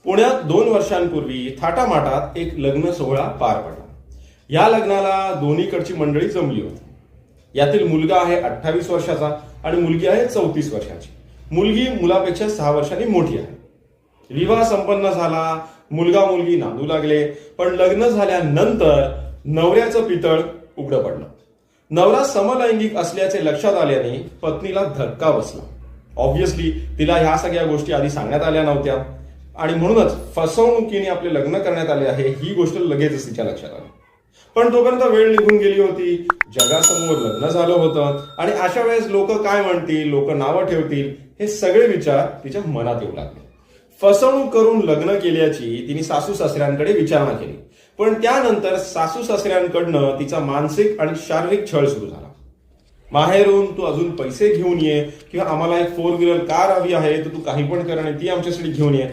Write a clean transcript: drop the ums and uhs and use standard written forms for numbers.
पुण्यात 2 वर्षांपूर्वी थाटामाटात एक लग्न सोहळा पार पडला. या लग्नाला दोन्हीकडची मंडळी जमली होती. यातील मुलगा आहे 28 वर्षाचा आणि मुलगी आहे 34 वर्षाची. मुलगी मुलापेक्षा 6 वर्षांनी मोठी आहे. विवाह संपन्न झाला, मुलगा मुलगी नांदू लागले, पण लग्न झाल्यानंतर नवऱ्याचं पितळ उघडं पडलं. नवरा समलैंगिक असल्याचे लक्षात आल्याने पत्नीला धक्का बसला. ऑब्व्हियसली तिला ह्या सगळ्या गोष्टी आधी सांगण्यात आल्या नव्हत्या आणि म्हणूनच फसवणुकीने आपले लग्न करण्यात आले आहे ही गोष्ट लगेचच तिच्या लक्षात आली. पण तोपर्यंत वेळ निघून गेली होती, जगासमोर लग्न झालं होतं आणि अशा वेळेस लोक काय म्हणतील, लोक नावं ठेवतील, हे सगळे विचार तिच्या मनात येऊ लागले. फसवणूक करून लग्न केल्याची तिने सासू सासऱ्यांकडे विचारणा केली, पण त्यानंतर सासू सासऱ्यांकडनं तिचा मानसिक आणि शारीरिक छळ सुरू झाला. माहेरून तू अजून पैसे घेऊन ये किंवा आम्हाला एक 4 व्हीलर कार हवी आहे तर तू काही पण कर आणि ती आमच्यासाठी घेऊन ये,